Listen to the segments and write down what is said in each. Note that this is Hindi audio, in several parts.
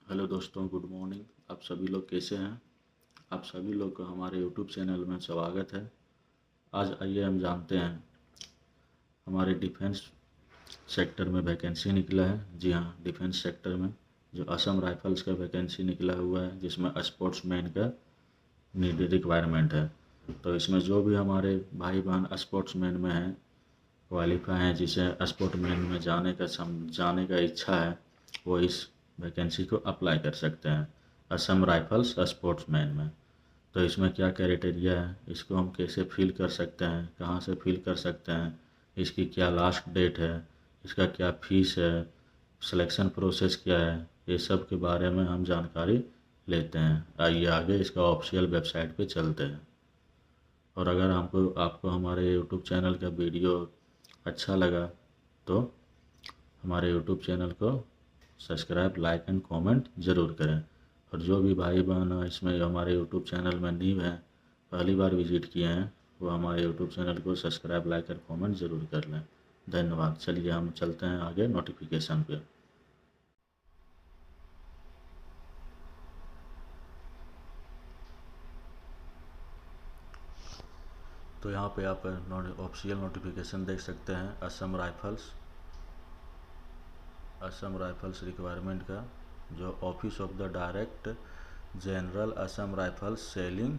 हेलो दोस्तों, गुड मॉर्निंग। आप सभी लोग कैसे हैं? आप सभी लोग का हमारे यूट्यूब चैनल में स्वागत है। आज आइए हम जानते हैं हमारे डिफेंस सेक्टर में वैकेंसी निकला है। जी हाँ, डिफेंस सेक्टर में जो असम राइफल्स का वैकेंसी निकला हुआ है, जिसमें स्पोर्ट्समैन का नीड रिक्वायरमेंट है। तो इसमें जो भी हमारे भाई बहन स्पोर्ट्समैन में हैं, क्वालिफाई हैं, जिसे स्पोर्ट्समैन में जाने का इच्छा है, वो इस वैकेंसी को अप्लाई कर सकते हैं असम राइफल्स स्पोर्ट्समैन में। तो इसमें क्या क्राइटेरिया है, इसको हम कैसे फिल कर सकते हैं, कहाँ से फिल कर सकते हैं, इसकी क्या लास्ट डेट है, इसका क्या फीस है, सिलेक्शन प्रोसेस क्या है, ये सब के बारे में हम जानकारी लेते हैं। आइए आगे इसका ऑफिशियल वेबसाइट पे चलते हैं। और अगर हमको आपको हमारे यूट्यूब चैनल का वीडियो अच्छा लगा तो हमारे यूट्यूब चैनल को सब्सक्राइब, लाइक एंड कमेंट ज़रूर करें। और जो भी भाई बहन इसमें हमारे यूट्यूब चैनल में न्यू हैं, पहली बार विजिट किए हैं, वो हमारे यूट्यूब चैनल को सब्सक्राइब, लाइक और कमेंट ज़रूर कर लें। धन्यवाद। चलिए हम चलते हैं आगे नोटिफिकेशन पे। तो यहाँ पे आप ऑफिशियल नोटिफिकेशन देख सकते हैं असम राइफल्स रिक्वायरमेंट का, जो office of the direct general Assam rifles Shillong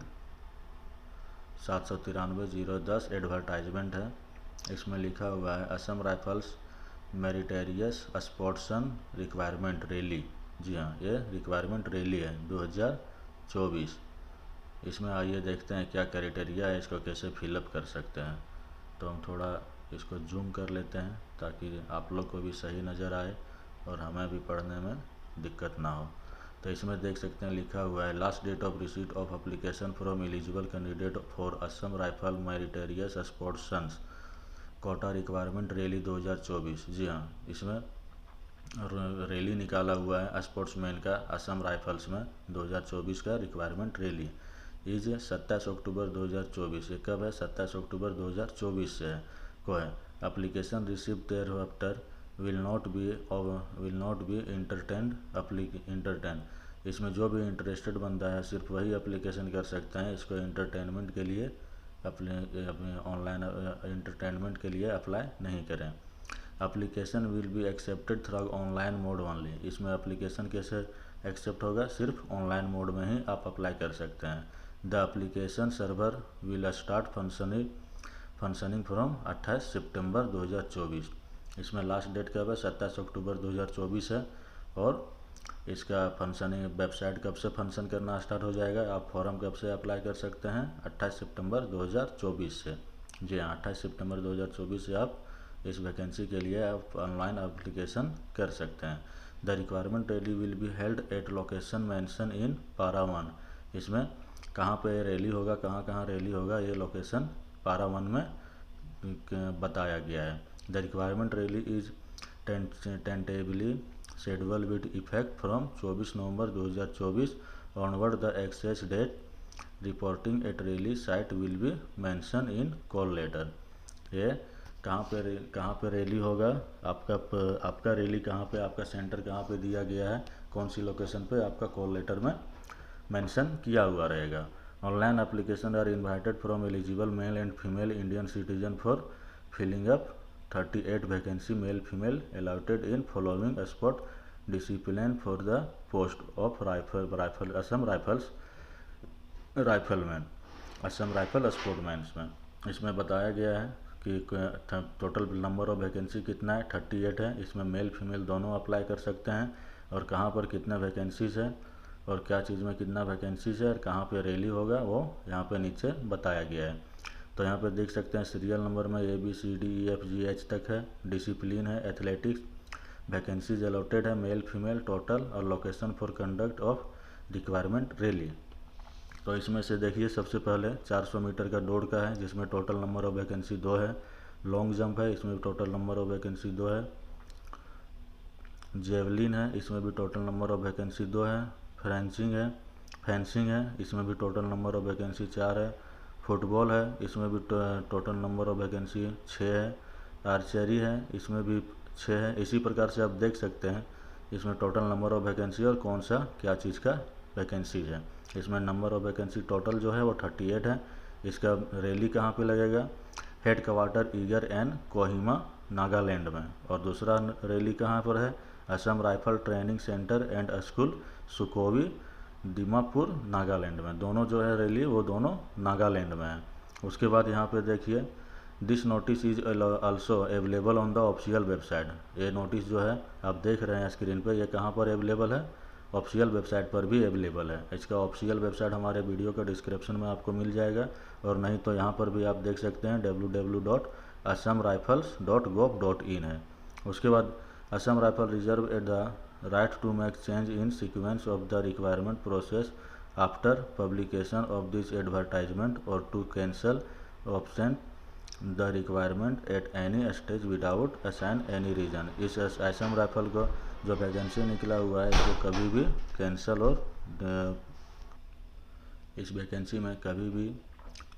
793-010 advertisement है। इसमें लिखा हुआ है Assam rifles meritorious sportsmen requirement rally. जी हाँ, ये रिक्वायरमेंट रैली है 2024। इसमें आइए देखते हैं क्या क्राइटेरिया है, इसको कैसे फिलअप कर सकते हैं। तो हम थोड़ा इसको जूम कर लेते हैं ताकि आप लोग को भी सही नज़र आए और हमें भी पढ़ने में दिक्कत ना हो। तो इसमें देख सकते हैं लिखा हुआ है last date of receipt of application from eligible candidate for Assam rifle meritorious sportsmen quota requirement rally 2024। जी हाँ, इसमें रैली निकाला हुआ है स्पोर्ट्समैन का असम राइफल्स में 2024 का रिक्वायरमेंट रैली इज 27 अक्टूबर 2024। ये कब है? 27 अक्टूबर 2024 से है को है। Application receive there after will not be entertain. इसमें जो भी इंटरेस्टेड बंदा है सिर्फ वही एप्लीकेशन कर सकते हैं। इसको इंटरटेनमेंट के लिए अपने ऑनलाइन इंटरटेनमेंट के लिए अप्लाई नहीं करें। Application will be accepted through online mode only. इसमें एप्लीकेशन कैसे एक्सेप्ट होगा? सिर्फ ऑनलाइन मोड में ही आप अप्लाई कर सकते हैं। The application server will start functioning from 28 सितंबर 2024। इसमें लास्ट डेट कब है? 27 अक्टूबर 2024 है। और इसका फंक्शनिंग वेबसाइट कब से फंक्शन करना स्टार्ट हो जाएगा, आप फॉर्म कब से अप्लाई कर सकते हैं? 28 सितंबर 2024 से। जी हाँ, 28 सितंबर 2024 से आप इस वैकेंसी के लिए आप ऑनलाइन एप्लीकेशन कर सकते हैं। The requirement rally will be held at location mention in पारा 1। इसमें कहाँ पे रैली होगा, कहाँ कहाँ रैली होगा, ये लोकेशन पारा 1 में बताया गया है। The requirement rally is tentatively schedule with effect from 24 November 2024 onward. The access date reporting at rally site will be mention in call letter. ये कहाँ पे रैली होगा, आपका रैली कहाँ पे, आपका सेंटर कहाँ पे दिया गया है, कौन सी लोकेशन पे, आपका कॉल लेटर में मेंशन किया हुआ रहेगा। Online application are invited from eligible male and female Indian citizen for filling up 38 vacancy male female allotted in following sport discipline for the post of rifle Assam rifle sportsman में। इसमें बताया गया है कि टोटल नंबर ऑफ वैकेंसी कितना है? 38 है। इसमें मेल फीमेल दोनों अप्लाई कर सकते हैं। और कहाँ पर कितना वैकेंसीज है और क्या चीज़ में कितना वैकेंसीज है और कहाँ पे रैली होगा, वो यहाँ पे नीचे बताया गया है। तो यहाँ पे देख सकते हैं सीरियल नंबर में ABCDEFGH तक है। डिसिप्लिन है एथलेटिक्स। वैकेंसीज अलॉटेड है मेल फीमेल टोटल। और location for conduct of requirement rally. तो इसमें से देखिए सबसे पहले 400 मीटर का दौड़ का है, जिसमें टोटल नंबर ऑफ वैकेंसी 2 है। लॉन्ग जंप है, इसमें भी टोटल नंबर ऑफ वैकेंसी 2 है। जेवलिन है, इसमें भी टोटल नंबर ऑफ वैकेंसी 2 है। फेंसिंग है, इसमें भी टोटल नंबर ऑफ वैकेंसी 4 है। फुटबॉल है, इसमें भी टोटल नंबर ऑफ वैकेंसी 6 है। आर्चरी है, इसमें भी 6 है। इसी प्रकार से आप देख सकते हैं इसमें टोटल नंबर ऑफ वैकेंसी और कौन सा क्या चीज़ का वैकेंसी है। इसमें नंबर ऑफ वैकेंसी टोटल जो है वो 38 है। इसका रैली कहाँ पे लगेगा, हेड क्वार्टर ईगर एंड कोहिमा नागालैंड में। और दूसरा रैली कहाँ पर है, Assam rifle training centre and school Sukhovi Dimapur Nagaland में। दोनों जो है रैली वो दोनों नागालैंड में है। उसके बाद यहाँ पे देखिए, this notice is also available on the official website. ये नोटिस जो है आप देख रहे हैं स्क्रीन पे, ये कहाँ पर अवेलेबल है, ऑफिशियल वेबसाइट पर भी अवेलेबल है। इसका ऑफिशियल वेबसाइट हमारे वीडियो का डिस्क्रिप्शन में आपको मिल जाएगा, और नहीं तो यहाँ पर भी आप देख सकते हैं www.assamrifles.gov.in है। उसके बाद Assam rifle reserve at the right to make change in sequence of the requirement process after publication of this advertisement or to cancel option the requirement at any stage without assign any reason। इस असम राइफल को जो वैकेंसी निकला हुआ है इसको कभी भी कैंसिल और इस वैकेंसी में कभी भी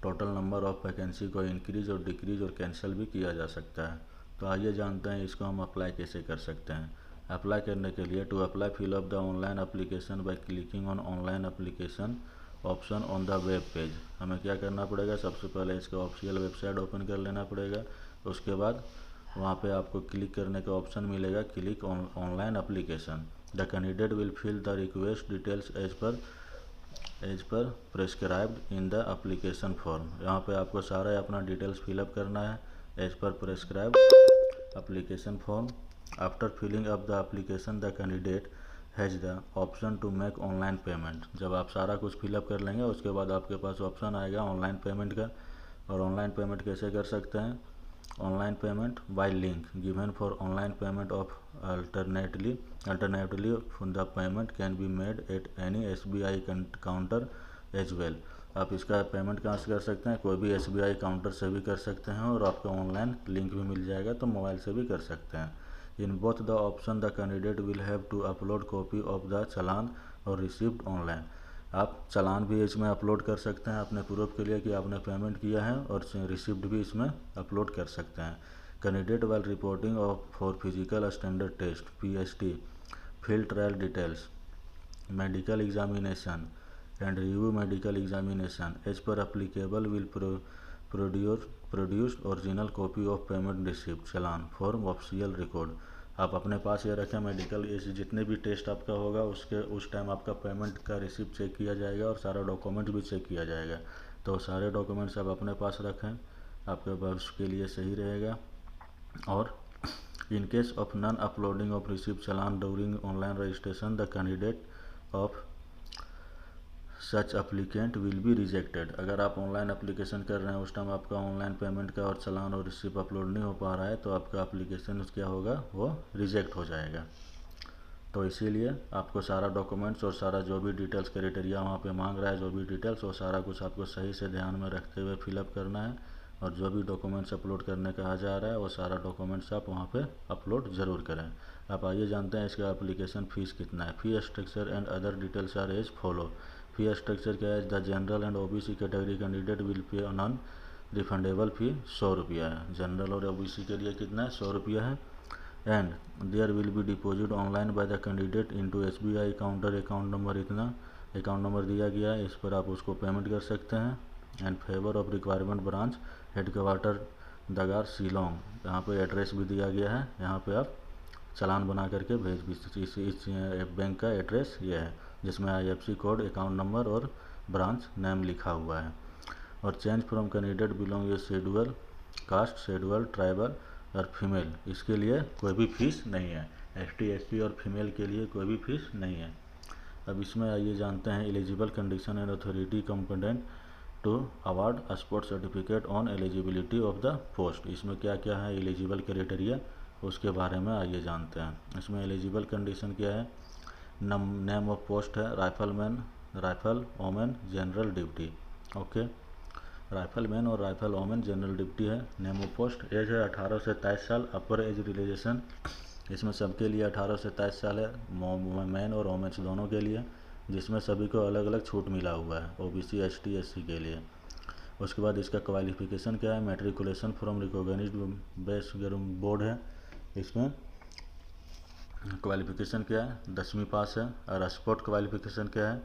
टोटल नंबर ऑफ वैकेंसी को इंक्रीज और डिक्रीज और कैंसिल भी किया जा सकता है। तो आइए जानते हैं इसको हम अप्लाई कैसे कर सकते हैं। अप्लाई करने के लिए, to apply fill up the online application by clicking on online application option on the web page. हमें क्या करना पड़ेगा, सबसे पहले इसका ऑफिशियल वेबसाइट ओपन कर लेना पड़ेगा। उसके बाद वहाँ पे आपको क्लिक करने का ऑप्शन मिलेगा, click on online application. The candidate will fill the request details as per prescribed in the application form. यहाँ पे आपको सारा अपना डिटेल्स फिलअप करना है as per prescribed application form. After filling up the application the candidate has the option to make online payment. जब आप सारा कुछ फिलअप कर लेंगे उसके बाद आपके पास ऑप्शन आएगा ऑनलाइन पेमेंट का। और ऑनलाइन पेमेंट कैसे कर सकते हैं, online payment by link given for online payment of alternately the payment can be made at any SBI counter as well. आप इसका पेमेंट कहाँ से कर सकते हैं, कोई भी SBI काउंटर से भी कर सकते हैं, और आपको ऑनलाइन लिंक भी मिल जाएगा तो मोबाइल से भी कर सकते हैं। In both the option the candidate will have to upload copy of the challan और रिसिप्ट ऑनलाइन। आप चालान भी इसमें अपलोड कर सकते हैं अपने प्रूफ के लिए कि आपने पेमेंट किया है, और रिसिप्ट भी इसमें अपलोड कर सकते हैं। Candidate while reporting of for physical standard test PST, field trial details, medical examination and review medical examination as per applicable will produced original copy of payment receipt challan form official record. आप अपने पास ये रखें, मेडिकल ऐसे जितने भी टेस्ट आपका होगा उस टाइम आपका पेमेंट का रिसिप्ट चेक किया जाएगा और सारा डॉक्यूमेंट भी चेक किया जाएगा। तो सारे डॉक्यूमेंट्स आप अपने पास रखें, आपके भविष्य के लिए सही रहेगा। और in case of non uploading of receipt challan during online registration the candidate of such applicant will be rejected. अगर आप ऑनलाइन एप्लीकेशन कर रहे हैं उस टाइम आपका ऑनलाइन पेमेंट का और चालान और रिसिप्ट अपलोड नहीं हो पा रहा है तो आपका एप्लीकेशन क्या होगा, वो रिजेक्ट हो जाएगा। तो इसीलिए आपको सारा डॉक्यूमेंट्स और सारा जो भी डिटेल्स क्राइटेरिया वहाँ पे मांग रहा है, जो भी डिटेल्स, वो सारा कुछ आपको सही से ध्यान में रखते हुए फिलअप करना है। और जो भी डॉक्यूमेंट्स अपलोड करने कहा जा रहा है वो सारा डॉक्यूमेंट्स आप वहाँ पे अपलोड ज़रूर करें। आप आइए जानते हैं इसका एप्लीकेशन फ़ीस कितना है। Fee structure and other details are as follow. Fee structure क्या है, the general and OBC category candidate will pay non refundable fee 100 रुपया है। जनरल और OBC के लिए कितना है, 100 रुपया है। And there will be deposit online by the candidate into SBI counter account number. इतना अकाउंट नंबर दिया गया है, इस पर आप उसको पेमेंट कर सकते हैं। And favour of requirement branch headquarter दगार शिलोंग, यहाँ पे एड्रेस भी दिया गया है, यहाँ पे आप चालान बना करके भेज भी। इस बैंक का एड्रेस ये है जिसमें IFSC कोड, अकाउंट नंबर और ब्रांच नेम लिखा हुआ है। और चेंज फ्रॉम कैंडिडेट बिलोंग ये शेड्यूल कास्ट, शेड्यूल ट्राइबल और फीमेल, इसके लिए कोई भी फीस नहीं है। ST SC और फीमेल के लिए कोई भी फीस नहीं है। अब इसमें आइए जानते हैं eligible condition and authority component to award sport certificate on eligibility of the post. इसमें क्या क्या है एलिजिबल क्राइटेरिया, उसके बारे में आइए जानते हैं। इसमें एलिजिबल कंडीशन क्या है, नेम ऑफ पोस्ट है rifleman, rifle women general duty. Okay, rifleman और राइफल ओमेन जनरल ड्यूटी है। नेम ऑफ पोस्ट, एज है 18 से 23 साल, अपर एज रिलेशन इसमें सबके लिए 18 से 23 साल है, मैन और वोमेन्स दोनों के लिए, जिसमें सभी को अलग अलग छूट मिला हुआ है OBC ST SC के लिए। उसके बाद इसका क्वालिफिकेशन क्या है, matriculation from recognised best board है। इसमें क्वालिफिकेशन क्या है, 10वीं पास है। और स्पोर्ट क्वालिफिकेशन क्या है,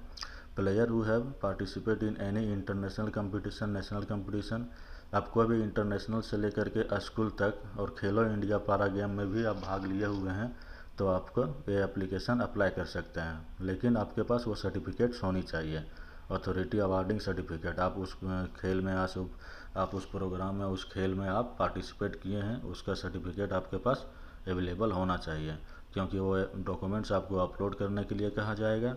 player who have participate in any international competition, national competition. आप कोई भी इंटरनेशनल से लेकर के स्कूल तक और खेलो इंडिया पारा गेम में भी आप भाग लिए हुए हैं तो आपको ये एप्लीकेशन अप्लाई कर सकते हैं। लेकिन आपके पास वो सर्टिफिकेट्स होनी चाहिए, अथॉरिटी अवार्डिंग सर्टिफिकेट। आप उस खेल में आप उस प्रोग्राम में, उस खेल में आप पार्टिसिपेट किए हैं, उसका सर्टिफिकेट आपके पास अवेलेबल होना चाहिए, क्योंकि वो डॉक्यूमेंट्स आपको अपलोड करने के लिए कहा जाएगा।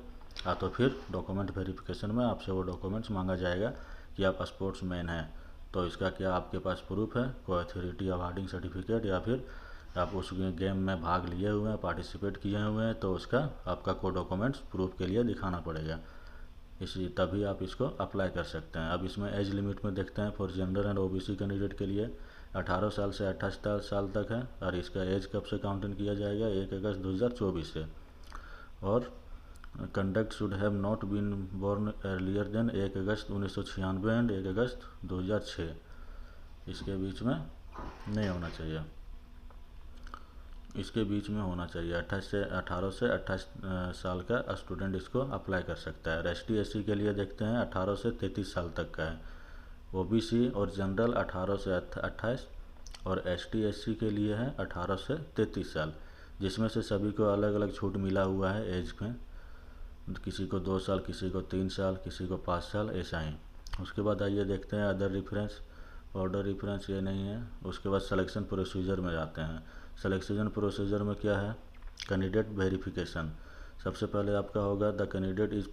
तो फिर डॉक्यूमेंट वेरिफिकेशन में आपसे वो डॉक्यूमेंट्स मांगा जाएगा कि आप स्पोर्ट्स मैन हैं। तो इसका क्या आपके पास प्रूफ है, कोई अथॉरिटी अवार्डिंग सर्टिफिकेट, या फिर आप उस गेम में भाग लिए हुए हैं, पार्टिसिपेट किए हुए हैं, तो उसका आपका कोई डॉक्यूमेंट्स प्रूफ के लिए दिखाना पड़ेगा। इसी तभी आप इसको अप्लाई कर सकते हैं। अब इसमें एज लिमिट में देखते हैं, for general and OBC candidate के लिए 18 साल से 28 साल तक है। और इसका एज कब से काउंटिंग किया जाएगा, 1 अगस्त 2024 से। और conduct should have not been born earlier than 1 August 1996 and 1 August 2006, इसके बीच में नहीं होना चाहिए, इसके बीच में होना चाहिए। 18 से 28 साल का स्टूडेंट इसको अप्लाई कर सकता है। एसटी एससी के लिए देखते हैं 18 से 33 साल तक का है। ओबीसी और जनरल 18 से 28, और एसटी एससी के लिए है 18 से 33 साल, जिसमें से सभी को अलग अलग छूट मिला हुआ है एज में। किसी को 2 साल, किसी को 3 साल, किसी को 5 साल, ऐसा ही। उसके बाद आइए देखते हैं अदर रेफरेंस। ऑर्डर रेफरेंस ये नहीं है। उसके बाद सिलेक्शन प्रोसीजर में जाते हैं। सिलेक्शन प्रोसीजर में क्या है, कैंडिडेट वेरिफिकेशन। सबसे पहले आपका होगा the candidate is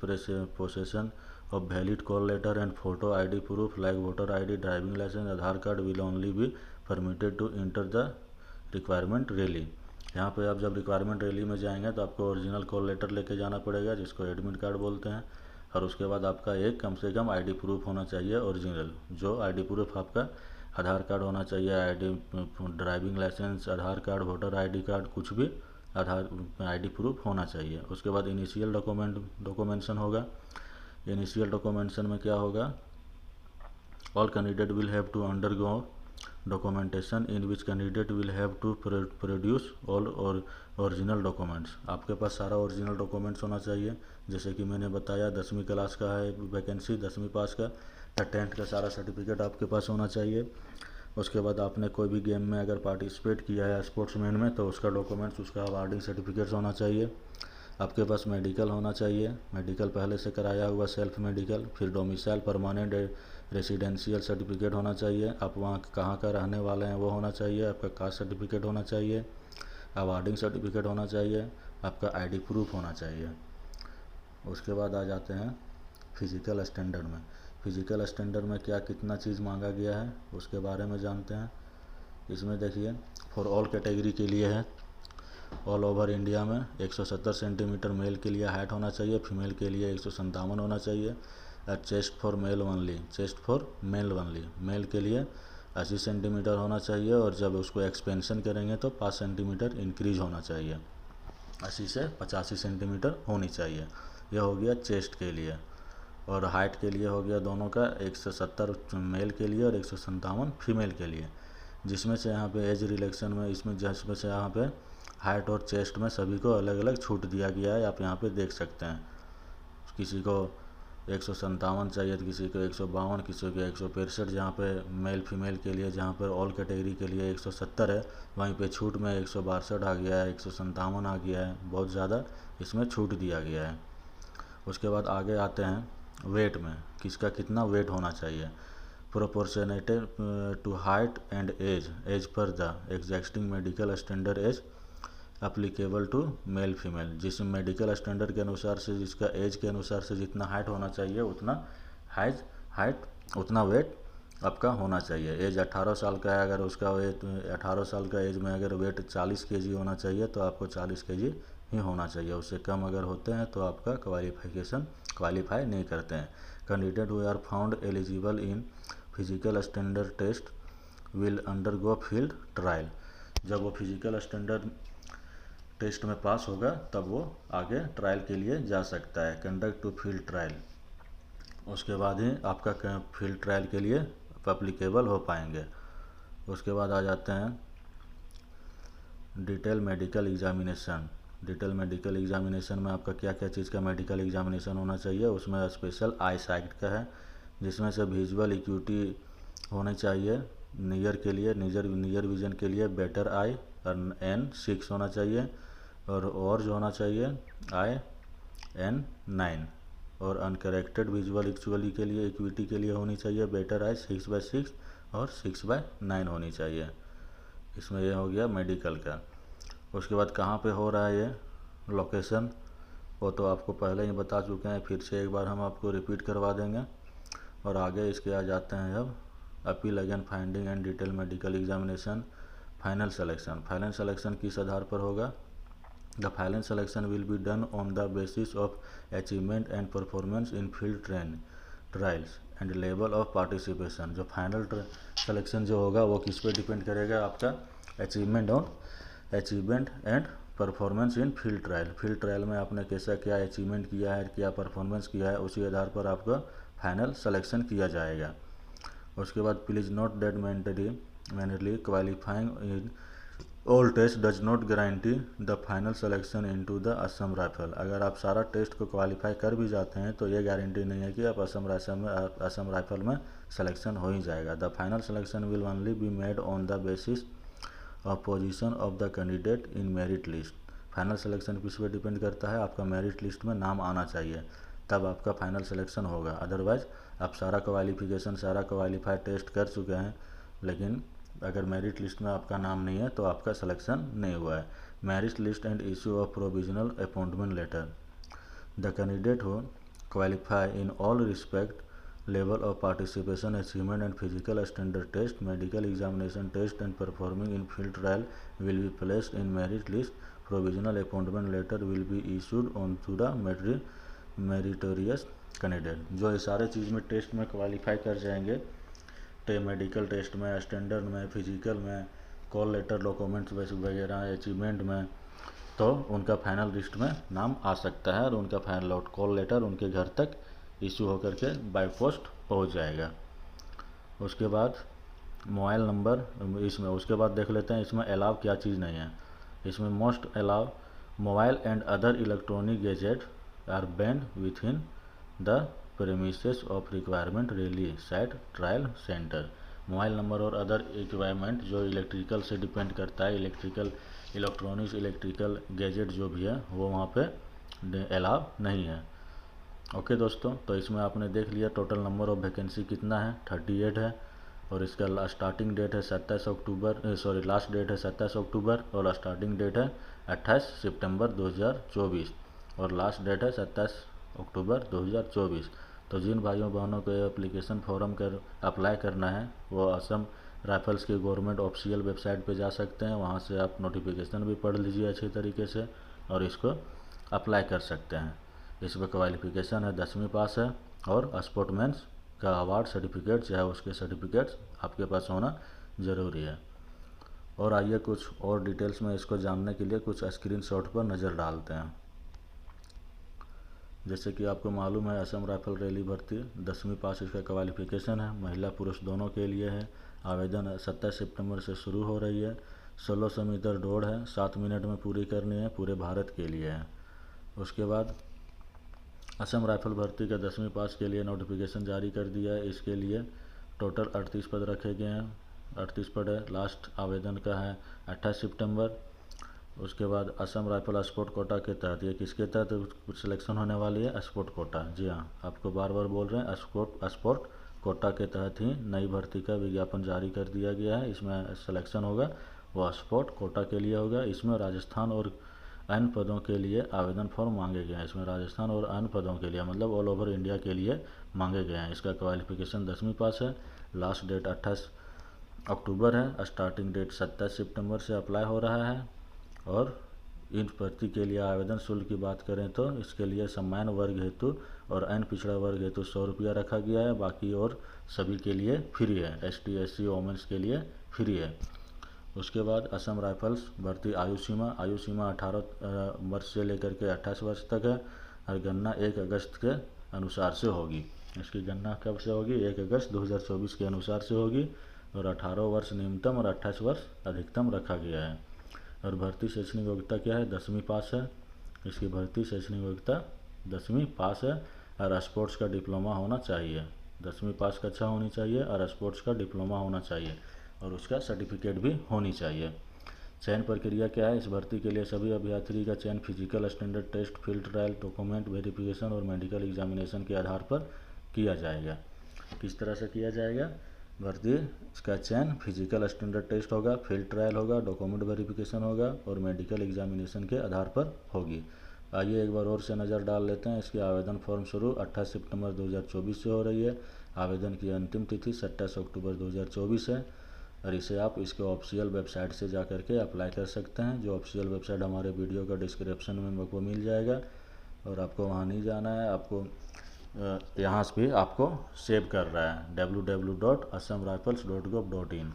possession of valid call letter and photo ID proof like voter ID, driving licence, Aadhaar card will only be permitted to enter the requirement rally. यहाँ पे आप जब रिक्वायरमेंट रैली में जाएंगे तो आपको ओरिजिनल कॉल लेटर लेके जाना पड़ेगा, जिसको एडमिट कार्ड बोलते हैं। और उसके बाद आपका एक कम से कम आईडी प्रूफ होना चाहिए ओरिजिनल। जो आईडी प्रूफ आपका आधार कार्ड होना चाहिए, driving licence, Aadhaar card, voter ID card, कुछ भी आईडी प्रूफ होना चाहिए। उसके बाद इनिशियल डॉक्यूमेंटेशन होगा। इनिशियल डॉक्यूमेंटेशन में क्या होगा, all candidate will have to undergo documentation in which candidate will have to produce all और ओरिजिनल डॉक्यूमेंट्स। आपके पास सारा ओरिजिनल डॉक्यूमेंट्स होना चाहिए। जैसे कि मैंने बताया 10वीं क्लास का है वैकेंसी, 10वीं पास का, या 10th का सारा सर्टिफिकेट आपके पास होना चाहिए। उसके बाद आपने कोई भी गेम में अगर पार्टिसिपेट किया है स्पोर्ट्समैन में तो उसका डॉक्यूमेंट्स, उसका अवार्डिंग सर्टिफिकेट्स होना चाहिए। आपके पास मेडिकल होना चाहिए, मेडिकल पहले से कराया हुआ सेल्फ मेडिकल। फिर डोमिसाइल परमानेंट रेसिडेंशियल सर्टिफिकेट होना चाहिए, आप वहाँ कहाँ का रहने वाले हैं वो होना चाहिए। आपका कास्ट सर्टिफिकेट होना चाहिए, अवार्डिंग सर्टिफिकेट होना चाहिए, आपका आईडी प्रूफ होना चाहिए। उसके बाद आ जाते हैं फिजिकल स्टैंडर्ड में। फिजिकल स्टैंडर्ड में क्या कितना चीज़ मांगा गया है उसके बारे में जानते हैं। इसमें देखिए फॉर ऑल कैटेगरी के लिए है, ऑल ओवर इंडिया में 170 सेंटीमीटर मेल के लिए हाइट होना चाहिए, फीमेल के लिए 157 होना चाहिए। Chest for male only, chest for male only, male के लिए 80 सेंटीमीटर होना चाहिए। और जब उसको एक्सपेंशन करेंगे तो 5 सेंटीमीटर इंक्रीज होना चाहिए, 80 से 85 सेंटीमीटर होनी चाहिए। यह हो गया चेस्ट के लिए। और हाइट के लिए हो गया दोनों का 170 मेल के लिए और 157 फीमेल के लिए। जिसमें से यहाँ पे एज रिलेक्शन में जिसमें से यहाँ पे हाइट और चेस्ट में सभी को अलग अलग छूट दिया गया है, आप यहाँ पे देख सकते हैं। किसी को 157 चाहिए तो किसी को 152, किसी को 165। जहाँ पे मेल फीमेल के लिए, जहाँ पर ऑल कैटेगरी के लिए 170 है, वहीं पे छूट में 162 आ गया है, 157 आ गया है। बहुत ज़्यादा इसमें छूट दिया गया है। उसके बाद आगे आते हैं वेट में, किसका कितना वेट होना चाहिए। Proportionated to height and age per the existing medical standard as applicable to male female. जिस मेडिकल स्टैंडर्ड के अनुसार से, जिसका एज के अनुसार से जितना हाइट होना चाहिए उतना हाइट उतना वेट आपका होना चाहिए। एज 18 साल का है, अगर उसका वेट 18 साल का एज में अगर वेट 40 kg होना चाहिए तो आपको 40 kg ही होना चाहिए। उससे कम अगर होते हैं तो आपका क्वालिफाई नहीं करते हैं। Candidate who are found eligible in physical standard test will undergo field trial. जब वो फिजिकल स्टैंडर्ड टेस्ट में पास होगा तब वो आगे ट्रायल के लिए जा सकता है, कंडक्ट टू फील्ड ट्रायल। उसके बाद ही आपका फील्ड ट्रायल के लिए एप्लीकेबल हो पाएंगे। उसके बाद आ जाते हैं detail medical examination. Detail medical examination में आपका क्या क्या चीज़ का मेडिकल एग्जामिनेशन होना चाहिए, उसमें स्पेशल आई साइट का है, जिसमें से विजुअल इक्विटी होनी चाहिए नियर के लिए, नियर विजन के लिए बेटर आई और N6 होना चाहिए, और जो होना चाहिए IN9, और अनकरेक्टेड विजुअल एक्चुअली के लिए इक्विटी के लिए होनी चाहिए बेटर आई 6/6 और 6/9 होनी चाहिए। इसमें ये हो गया मेडिकल का। उसके बाद कहाँ पे हो रहा है ये लोकेशन, वो तो आपको पहले ही बता चुके हैं, फिर से एक बार हम आपको रिपीट करवा देंगे। और आगे इसके आ जाते हैं अब appeal again finding and detail medical examination final selection. Final selection किस आधार पर होगा? The final selection will be done on the basis of achievement and performance in field trials and level of participation. जो फाइनल सेलेक्शन जो होगा वो किस पे डिपेंड करेगा? आपका achievement and performance in field trial. Field trial में आपने कैसा क्या अचीवमेंट किया है, क्या परफॉर्मेंस किया है, उसी आधार पर आपका फाइनल सिलेक्शन किया जाएगा। उसके बाद please note that merely qualifying in all test does not guarantee the final selection into the Assam rifle. अगर आप सारा टेस्ट को क्वालिफाई कर भी जाते हैं तो ये गारंटी नहीं है कि आप असम राइफल में सिलेक्शन हो ही जाएगा। The final selection will only be made on the basis of position of the candidate in merit list. Final selection किस पे डिपेंड करता है? आपका मेरिट लिस्ट में नाम आना चाहिए, तब आपका फाइनल सिलेक्शन होगा। अदरवाइज आप सारा क्वालिफिकेशन, सारा क्वालिफाइड टेस्ट कर चुके हैं, लेकिन अगर मेरिट लिस्ट में आपका नाम नहीं है तो आपका सिलेक्शन नहीं हुआ है। Merit list and issue of provisional appointment letter. The candidate who qualify in all respect level of participation, achievement and physical standard test, medical examination test and performing in field trial will be placed in merit list. Provisional appointment letter will be issued on to the meritorious candidate। जो ये सारे चीज़ में टेस्ट में क्वालिफाई कर जाएंगे, मेडिकल टेस्ट में, स्टैंडर्ड में, फिजिकल में, कॉल लेटर, डॉक्यूमेंट्स वगैरह, अचीवमेंट में, तो उनका फाइनल लिस्ट में नाम आ सकता है और उनका फाइनल कॉल लेटर उनके घर तक इशू होकर के बाय पोस्ट पहुंच जाएगा। उसके बाद मोबाइल नंबर इसमें, उसके बाद देख लेते हैं इसमें अलाउ क्या चीज़ नहीं है। इसमें most allow mobile and other electronic gadget are banned within the premises of requirement rally site trial centre. Mobile number और अदर इक्वायरमेंट जो इलेक्ट्रिकल से डिपेंड करता है, इलेक्ट्रॉनिक्स इलेक्ट्रिकल गैजेट जो भी है वो वहाँ पे अलाउ नहीं है। ओके दोस्तों, तो इसमें आपने देख लिया टोटल नंबर ऑफ वैकेंसी कितना है, 38 है, और इसका स्टार्टिंग डेट है 27 अक्टूबर, लास्ट डेट है 27 अक्टूबर और स्टार्टिंग डेट है 28 सितंबर 2024 और लास्ट डेट है 27 अक्टूबर 2024। तो जिन भाइयों बहनों को एप्लीकेशन फॉर्म कर अप्लाई करना है वो असम राइफल्स की गवर्नमेंट ऑफिशियल वेबसाइट पे जा सकते हैं, वहाँ से आप नोटिफिकेशन भी पढ़ लीजिए अच्छी तरीके से और इसको अप्लाई कर सकते हैं। इसमें क्वालिफिकेशन है 10वीं पास है और स्पोर्टमैन्स का अवार्ड सर्टिफिकेट चाहे उसके सर्टिफिकेट्स आपके पास होना ज़रूरी है। और आइए कुछ और डिटेल्स में इसको जानने के लिए कुछ स्क्रीनशॉट पर नज़र डालते हैं। जैसे कि आपको मालूम है असम राइफल रैली भर्ती 10वीं पास इसका क्वालिफिकेशन है, महिला पुरुष दोनों के लिए है। आवेदन 27 सितंबर से शुरू हो रही है। 1600 मीटर दौड़ है, 7 मिनट में पूरी करनी है, पूरे भारत के लिए है। उसके बाद असम राइफल भर्ती का 10वीं पास के लिए नोटिफिकेशन जारी कर दिया है। इसके लिए टोटल 38 पद रखे गए हैं, 38 पद है। लास्ट आवेदन का है 28 सितंबर। उसके बाद असम राइफल स्पोर्ट कोटा के तहत, ये किसके तहत सिलेक्शन होने वाली है? स्पोर्ट कोटा। जी हाँ, आपको बार बार बोल रहे हैं, स्पोर्ट कोटा के तहत ही नई भर्ती का विज्ञापन जारी कर दिया गया है। इसमें सिलेक्शन होगा वो स्पोर्ट कोटा के लिए होगा। इसमें राजस्थान और अन्य पदों के लिए आवेदन फॉर्म मांगे गए हैं। इसमें राजस्थान और अन्य पदों के लिए मतलब ऑल ओवर इंडिया के लिए मांगे गए हैं। इसका क्वालिफिकेशन 10वीं पास है। लास्ट डेट 28 अक्टूबर है, स्टार्टिंग डेट 27 सितंबर से अप्लाई हो रहा है। और इन भर्ती के लिए आवेदन शुल्क की बात करें तो इसके लिए सामान्य वर्ग हेतु और अन्य पिछड़ा वर्ग हेतु 100 रुपया रखा गया है, बाकी और सभी के लिए फ्री है। ST SC वोमेंस के लिए फ्री है। उसके बाद असम राइफल्स भर्ती आयु सीमा 18 वर्ष से लेकर के 28 वर्ष तक है और गणना 1 अगस्त के अनुसार से होगी। इसकी गणना कब से होगी? 1 अगस्त 2024 के अनुसार से होगी और 18 वर्ष न्यूनतम और 28 वर्ष अधिकतम रखा गया है। और भर्ती शैक्षणिक योग्यता क्या है, 10वीं पास है। इसकी भर्ती शैक्षणिक योग्यता 10वीं पास है और स्पोर्ट्स का डिप्लोमा होना चाहिए। 10वीं पास कक्षा होनी चाहिए और स्पोर्ट्स का डिप्लोमा होना चाहिए और उसका सर्टिफिकेट भी होनी चाहिए। चयन प्रक्रिया क्या है, इस भर्ती के लिए सभी अभ्यर्थी का चयन physical standard test, field trial, document verification और मेडिकल एग्जामिनेशन के आधार पर किया जाएगा। किस तरह से किया जाएगा, भर्ती इसका चयन फिजिकल स्टैंडर्ड टेस्ट होगा, फील्ड ट्रायल होगा, डॉक्यूमेंट वेरिफिकेशन होगा और मेडिकल एग्जामिनेशन के आधार पर होगी। आइए एक बार और से नज़र डाल लेते हैं। इसकी आवेदन फॉर्म शुरू 28 सितंबर 2024 से हो रही है। आवेदन की अंतिम तिथि 27 अक्टूबर 2024 है और इसे आप इसके ऑफिशियल वेबसाइट से जा करके अप्लाई कर सकते हैं, जो ऑफिशियल वेबसाइट हमारे वीडियो का डिस्क्रिप्शन में आपको मिल जाएगा और आपको वहाँ नहीं जाना है। आपको यहाँ से भी आपको सेव कर रहा है www.assamrifles.gov.in।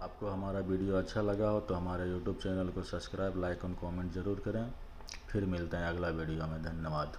आपको हमारा वीडियो अच्छा लगा हो तो हमारे यूट्यूब चैनल को सब्सक्राइब, लाइक और कमेंट ज़रूर करें। फिर मिलते हैं अगला वीडियो में। धन्यवाद।